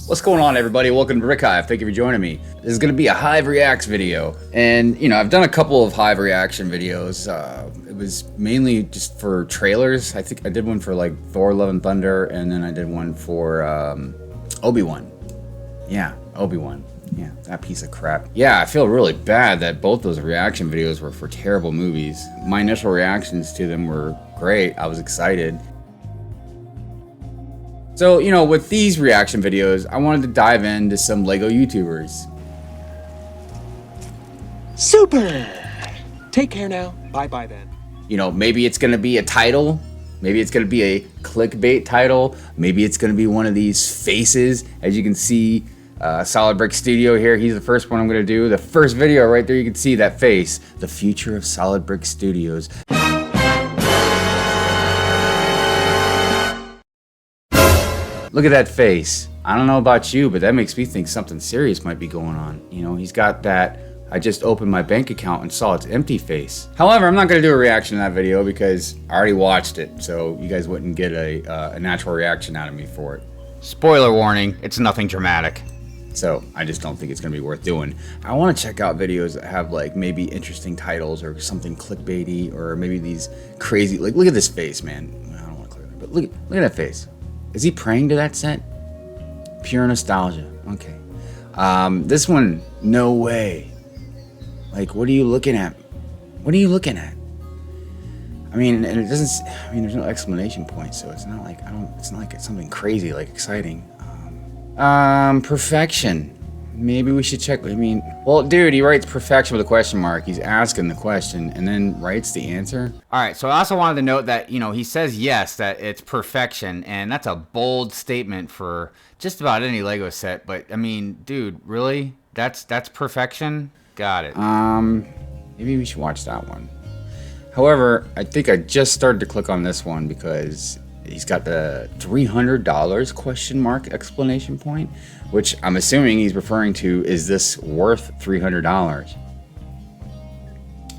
What's going on, everybody? Welcome to Brick Hive. Thank you for joining me. This is going to be a Hive Reacts video. And, you know, I've done a couple of Hive reaction videos. It was mainly just for trailers. I think I did one for like Thor Love and Thunder, and then I did one for Obi-Wan. Yeah, Obi-Wan. Yeah, that piece of crap. Yeah, I feel really bad that both those reaction videos were for terrible movies. My initial reactions to them were great. I was excited. So, you know, with these reaction videos, I wanted to dive into some LEGO YouTubers. Super! Take care now. Bye-bye then. You know, maybe it's gonna be a title. Maybe it's gonna be a clickbait title. Maybe it's gonna be one of these faces. As you can see, Solid Brix Studio here. He's the first one I'm gonna do. The first video right there, you can see that face. The future of Solid Brix Studios. Look at that face. I don't know about you, but that makes me think something serious might be going on. You know, he's got that, I just opened my bank account and saw it's empty face. However, I'm not gonna do a reaction to that video because I already watched it, so you guys wouldn't get a natural reaction out of me for it. Spoiler warning, it's nothing dramatic. So I just don't think it's gonna be worth doing. I wanna check out videos that have like maybe interesting titles or something clickbaity, or maybe these crazy, like look at this face, man. I don't wanna click it, but look at that face. Is he praying to that set? Pure nostalgia. Okay. This one, no way. Like, what are you looking at? What are you looking at? I mean, and it doesn't. I mean, there's no exclamation point, so it's not like It's not like it's something crazy, like exciting. Perfection. Maybe we should check. I mean, well, dude, he writes perfection with a question mark. He's asking the question and then writes the answer. All right, so I also wanted to note that, you know, he says yes, that it's perfection, and that's a bold statement for just about any Lego set. But I mean, dude, really? That's perfection? Got it. Maybe we should watch that one. However, I think I just started to click on this one because he's got the $300 question mark exclamation point, which I'm assuming he's referring to, is this worth $300?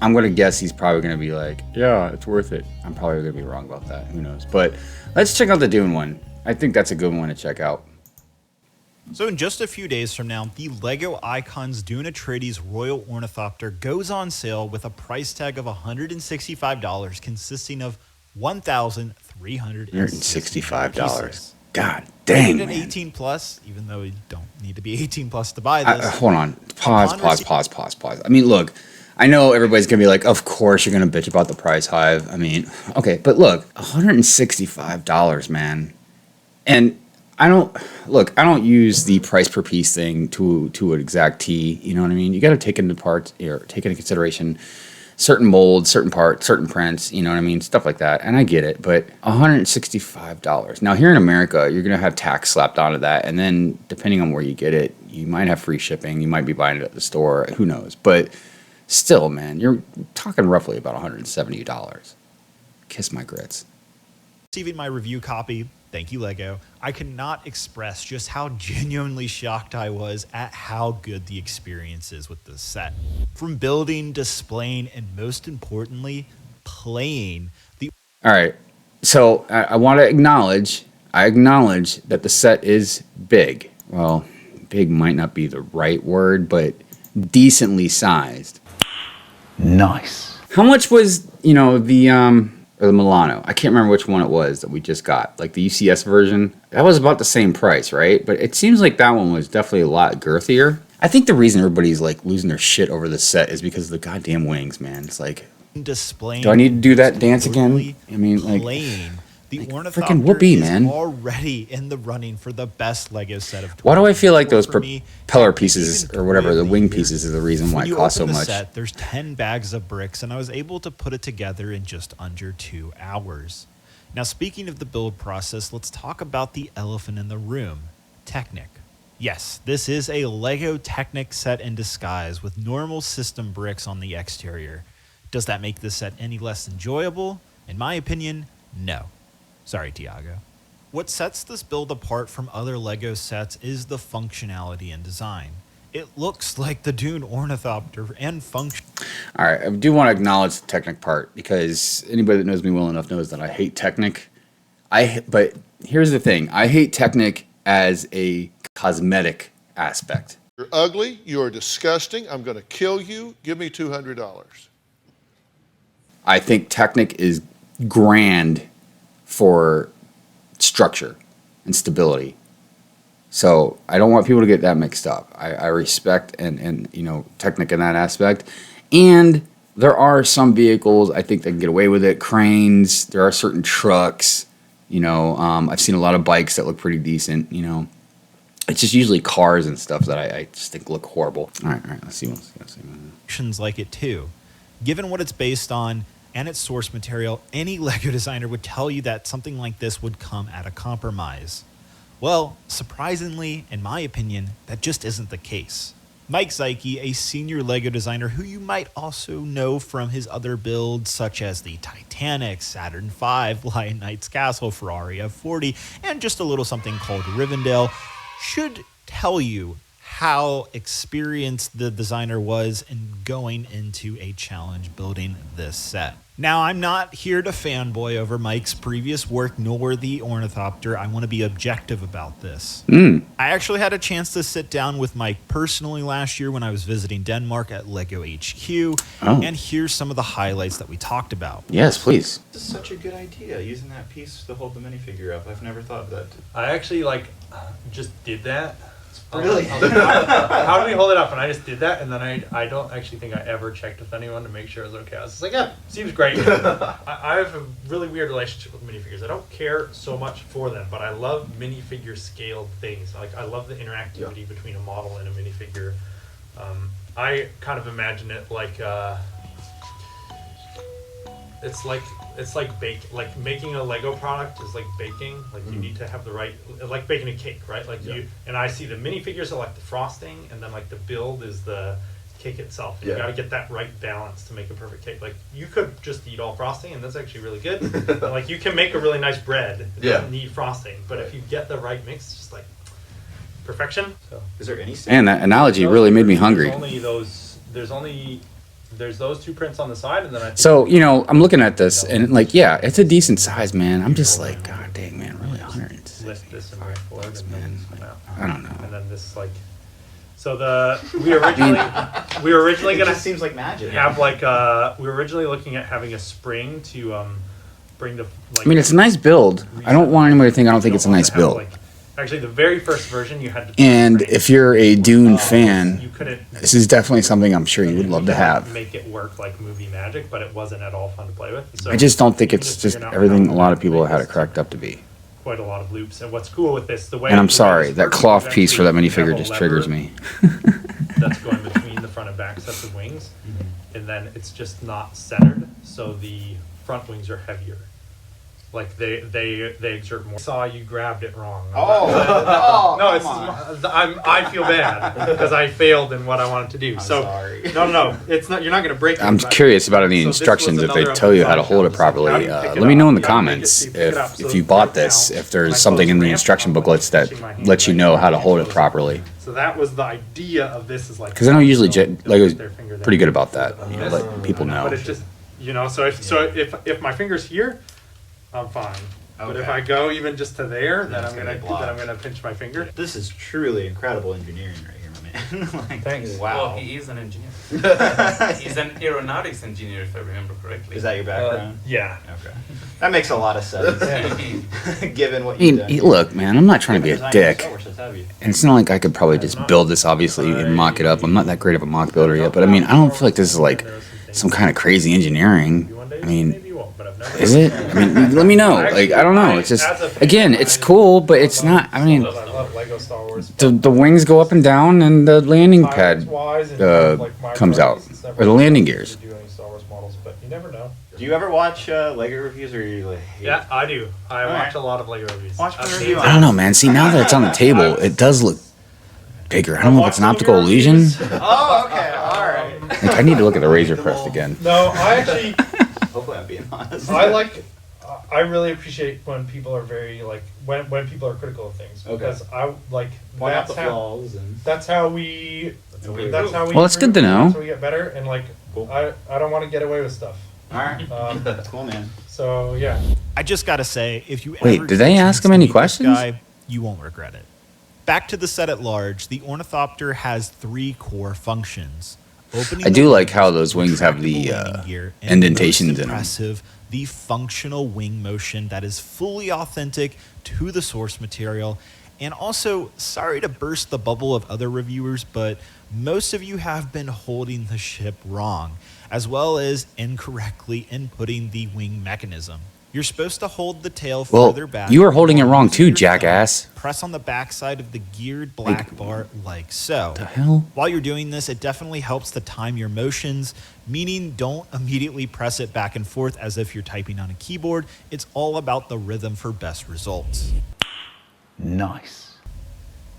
I'm gonna guess he's probably gonna be like, yeah, it's worth it. I'm probably gonna be wrong about that, who knows? But let's check out the Dune one. I think that's a good one to check out. So in just a few days from now, the LEGO Icons Dune Atreides Royal Ornithopter goes on sale with a price tag of $165, consisting of $1,365. God dang, man. 18 plus, even though you don't need to be 18 plus to buy this. Hold on. Pause. I mean, look, I know everybody's going to be like, of course you're going to bitch about the price, Hive. I mean, okay, but look, $165, man. And I don't use the price per piece thing to an exact T, you know what I mean? You got to take into consideration certain molds, certain parts, certain prints, you know what I mean? Stuff like that. And I get it, but $165. Now here in America, you're gonna have tax slapped onto that, and then depending on where you get it, you might have free shipping, you might be buying it at the store, who knows? But still, man, you're talking roughly about $170. Kiss my grits. Receiving my review copy, thank you LEGO, I cannot express just how genuinely shocked I was at how good the experience is with this set. From building, displaying, and most importantly, playing the... All right, so I want to acknowledge that the set is big. Well, big might not be the right word, but decently sized. Nice. How much was, you know, the Milano? I can't remember which one it was that we just got. Like the UCS version. That was about the same price, right? But it seems like that one was definitely a lot girthier. I think the reason everybody's like losing their shit over this set is because of the goddamn wings, man. It's like, displaying, do I need to do that dance again? I mean, like, playing. The like Ornithopter freaking whoopee, is man. already in the running for the best LEGO set of 2024. Why do I feel like those propeller pieces or whatever, the wing pieces, is the reason why it costs so much? Set, there's 10 bags of bricks, and I was able to put it together in just under 2 hours. Now, speaking of the build process, let's talk about the elephant in the room, Technic. Yes, this is a LEGO Technic set in disguise with normal system bricks on the exterior. Does that make this set any less enjoyable? In my opinion, no. Sorry, Tiago. What sets this build apart from other LEGO sets is the functionality and design. It looks like the Dune Ornithopter and function. All right, I do want to acknowledge the Technic part because anybody that knows me well enough knows that I hate Technic. But here's the thing: I hate Technic as a cosmetic aspect. You're ugly. You are disgusting. I'm going to kill you. Give me $200. I think Technic is grand for structure and stability. So I don't want people to get that mixed up. I respect and you know, Technic in that aspect. And there are some vehicles I think they can get away with it. Cranes. There are certain trucks. You know, I've seen a lot of bikes that look pretty decent. You know, it's just usually cars and stuff that I just think look horrible. All right. Let's see one. Functions like it too. Given what it's based on and its source material, any LEGO designer would tell you that something like this would come at a compromise. Well, surprisingly, in my opinion, that just isn't the case. Mike Zeike, a senior LEGO designer who you might also know from his other builds such as the Titanic, Saturn V, Lion Knight's Castle, Ferrari F40, and just a little something called Rivendell, should tell you how experienced the designer was in going into a challenge building this set. Now, I'm not here to fanboy over Mike's previous work nor the Ornithopter. I want to be objective about this. I actually had a chance to sit down with Mike personally last year when I was visiting Denmark at LEGO HQ, and here's some of the highlights that we talked about. Yes, please. This is such a good idea, using that piece to hold the minifigure up. I've never thought of that. I actually just did that. Really? How do we hold it up? And I just did that, and then I don't actually think I ever checked with anyone to make sure it was okay. I was just like, yeah, seems great. I have a really weird relationship with minifigures. I don't care so much for them, but I love minifigure scaled things. Like, I love the interactivity between a model and a minifigure. I kind of imagine it like it's like making a Lego product is like baking. Like you need to have the right, like baking a cake, right? Like and I see the minifigures are like the frosting, and then like the build is the cake itself. And you got to get that right balance to make a perfect cake. Like you could just eat all frosting, and that's actually really good. But, like you can make a really nice bread. It doesn't need frosting, but if you get the right mix, it's just like perfection. So Is there any? Man, that analogy really made me hungry. There's those two prints on the side, and then I think So, you know, I'm looking at this, and like, yeah, it's a decent size, man. I'm just like, God dang, man, really 100. lift this and bring it forward, and then come out. I don't know. And then this we were originally It gonna just seems like magic. have we were originally looking at having a spring to bring the like. I mean, it's a nice build. I don't want anybody to think I don't think it's a nice build. Actually, the very first version you had to. And if you're a Dune fan, you couldn't. this is definitely something I'm sure you would love to have. Make it work like movie magic, but it wasn't at all fun to play with. So I just don't think it's just figuring out everything how a lot of to people make had it this cracked up to be. Quite a lot of loops, and what's cool with this, the way. And I'm the way sorry, this that works cloth is piece for that actually you have minifigure a just lever triggers me. That's going between the front and back sets of wings, and then it's just not centered, so the front wings are heavier. Like they exert more. Saw you grabbed it wrong. No, I feel bad because I failed in what I wanted to do. I'm so sorry. No, it's not. You're not going to break it. I'm but- curious about any so this instructions was if they another tell you how to design hold it challenge. How do properly. you pick it Let me up? know in the You gotta make it comments so you pick it up so if you it's bought right this, down. if there's I something close in the my hand, instruction I'm, like, booklets that pushing my hand lets you right know down how to and hold it close properly. So that was the idea of this is like. Because I know usually They'll Lego's put their finger there. pretty good about that. You know, let people know. But it just so if my finger's here, I'm fine. But if Okay. I go even just to there, then it's I'm gonna gonna be blocked. then I'm gonna pinch my finger. This is truly incredible engineering right here, my man. Like, Thanks. Wow. Well, he is an engineer. He's an aeronautics engineer, if I remember correctly. Is that your background? Yeah. Okay. That makes a lot of sense, given what I you've mean, done. look, man, I'm not trying to be a Design dick. Star Wars, let's have you. And it's not like I could probably just build this, obviously, and mock it up. I'm not that great of a mock builder yet. But I mean, I don't feel like this is like some kind of crazy engineering. I mean, Maybe you won't, but I've never. is it? I mean, let me know. Like, I don't know. It's just, again, it's cool, but it's not, I mean, I love Lego Star Wars. the wings go up and down and the landing pad comes out. Or the landing gears. Do any Star Wars models, but you never know. Do you ever watch Lego reviews, or you like? hate- Yeah, I do. I Alright. watch a lot of Lego reviews. Watch my I've review seen on I don't know, man. See, now that it's on the table, it does look bigger. I don't know if it's an optical illusion. Oh, okay, all right. Like, I need to look at the Razor Crest again. No, I actually, Hopefully, I'm being honest. I really appreciate when people are very like when people are critical of things because I like Point out the that's how flaws and. that's how we that's how we. Well, it's good to improve, know. That's how we get better, and like Cool. I don't want to get away with stuff. All right. Cool, man. So yeah. I just gotta say, if you Wait, ever did get they a ask chance him to any meet this questions? guy, you won't regret it. Back to the set at large, the Ornithopter has 3 core functions. I do like how those wings have the indentations in them. Impressive, the functional wing motion that is fully authentic to the source material. And also, sorry to burst the bubble of other reviewers, but most of you have been holding the ship wrong, as well as incorrectly inputting the wing mechanism. You're supposed to hold the tail further back. You are holding it wrong too, jackass. Press on the backside of the geared black bar like so. The hell? While you're doing this, it definitely helps to time your motions, meaning don't immediately press it back and forth as if you're typing on a keyboard. It's all about the rhythm for best results. Nice.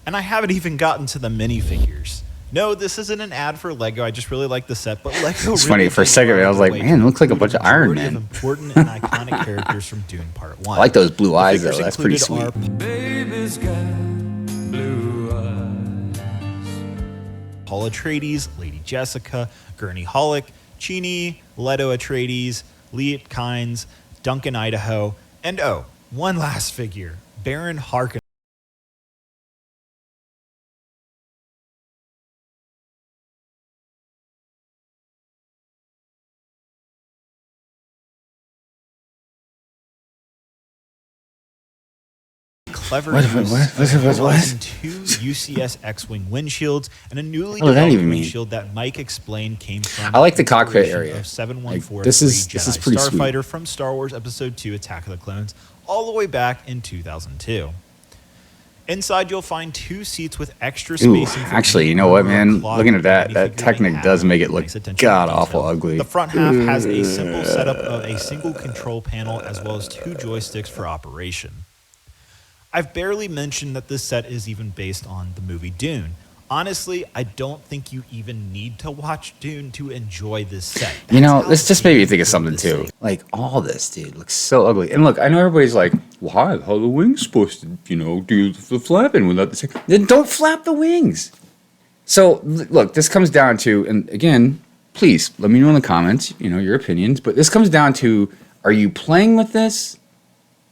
And I haven't even gotten to the minifigures. No, this isn't an ad for Lego. I just really like the set, but Lego. It's funny. For a second, I was like, man, it looks like a bunch of Iron Men. Important and iconic characters from Dune Part 1. I like those blue eyes, though. That's pretty sweet. Baby's got blue eyes. Paul Atreides, Lady Jessica, Gurney Halleck, Chini, Leto Atreides, Liet Kynes, Duncan Idaho, and oh, one last figure, Baron Harkonnen. Clever What? utilizing 2 UCS X-Wing windshields and a newly What does that developed even mean? windshield that Mike explained came from I like the cockpit inspiration area. of 714 Like, this is Jedi pretty sweet. Starfighter from Star Wars Episode 2 Attack of the Clones all the way back in 2002. Inside, you'll find 2 seats with extra Ooh, spacing. for actually, you know what, man? Looking at that Technic does make it look god-awful ugly. The front half has a simple setup of a single control panel as well as 2 joysticks for operation. I've barely mentioned that this set is even based on the movie Dune. Honestly, I don't think you even need to watch Dune to enjoy this set. You know, this just made me think of something too. Like, all this, dude, looks so ugly. And look, I know everybody's like, well, how the wings supposed to, you know, do the flapping without the... Then don't flap the wings. So, look, this comes down to, and again, please, let me know in the comments, you know, your opinions, but this comes down to, are you playing with this,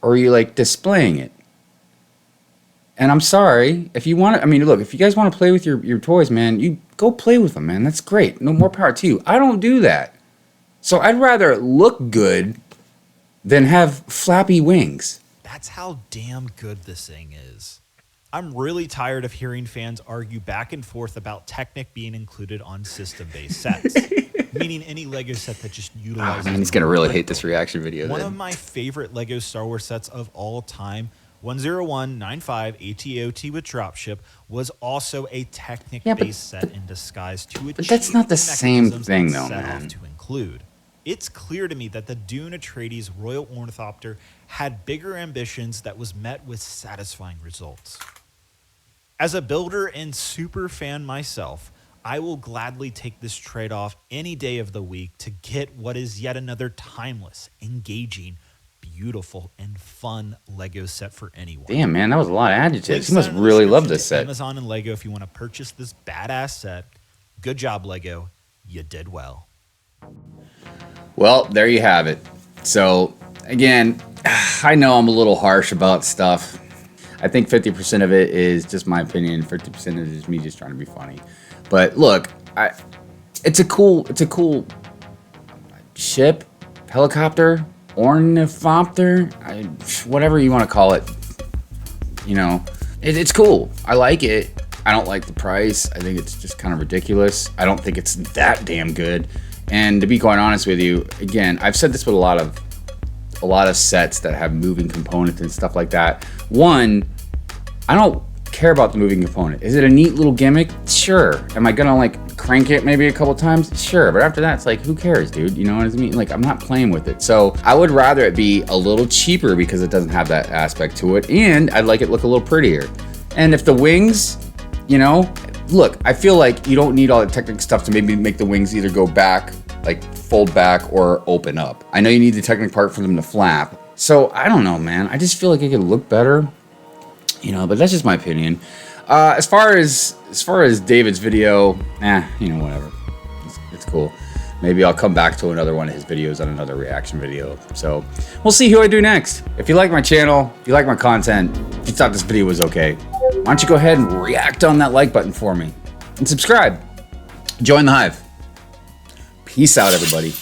or are you, like, displaying it? And I'm sorry, if you want to, I mean, look, if you guys want to play with your toys, man, you go play with them, man. That's great. No more power to you. I don't do that. So I'd rather it look good than have flappy wings. That's how damn good this thing is. I'm really tired of hearing fans argue back and forth about Technic being included on system-based sets. Meaning any Lego set that just utilizes... Oh, man, he's going to really hate this reaction video. One then. of my favorite Lego Star Wars sets of all time, 10195 ATOT with Dropship, was also a Technic-based set in disguise to achieve but that's not the same mechanisms thing, it though, set off man. to include. It's clear to me that the Dune Atreides Royal Ornithopter had bigger ambitions that was met with satisfying results. As a builder and super fan myself, I will gladly take this trade-off any day of the week to get what is yet another timeless, engaging, beautiful, and fun Lego set for anyone. Damn, man, that was a lot of adjectives. Links You must down in the really love description this to set. Amazon and Lego if you want to purchase this badass set. Good job, Lego. You did well. Well, there you have it. So, again, I know I'm a little harsh about stuff. I think 50% of it is just my opinion. 50% of it is me just trying to be funny. But look, it's a cool ship, helicopter, ornithopter, whatever you want to call it. You know, it's cool. I like it. I don't like the price. I think it's just kind of ridiculous. I don't think it's that damn good. And to be quite honest with you, again, I've said this with a lot of sets that have moving components and stuff like that. One, I don't care about the moving component. Is it a neat little gimmick? Sure. Am I gonna like crank it maybe a couple times? Sure. But after that, it's like, who cares, dude? You know what I mean? Like, I'm not playing with it. So I would rather it be a little cheaper because it doesn't have that aspect to it, and I'd like it look a little prettier. And if the wings, you know, look, I feel like you don't need all the technical stuff to maybe make the wings either go back, like fold back, or open up. I know you need the technical part for them to flap. So I don't know, man. I just feel like it could look better, you know. But that's just my opinion. As far as David's video, you know, whatever. It's cool. Maybe I'll come back to another one of his videos on another reaction video. So we'll see who I do next. If you like my channel, if you like my content, if you thought this video was okay, don't you go ahead and react on that like button for me? And subscribe. Join the Hive. Peace out, everybody.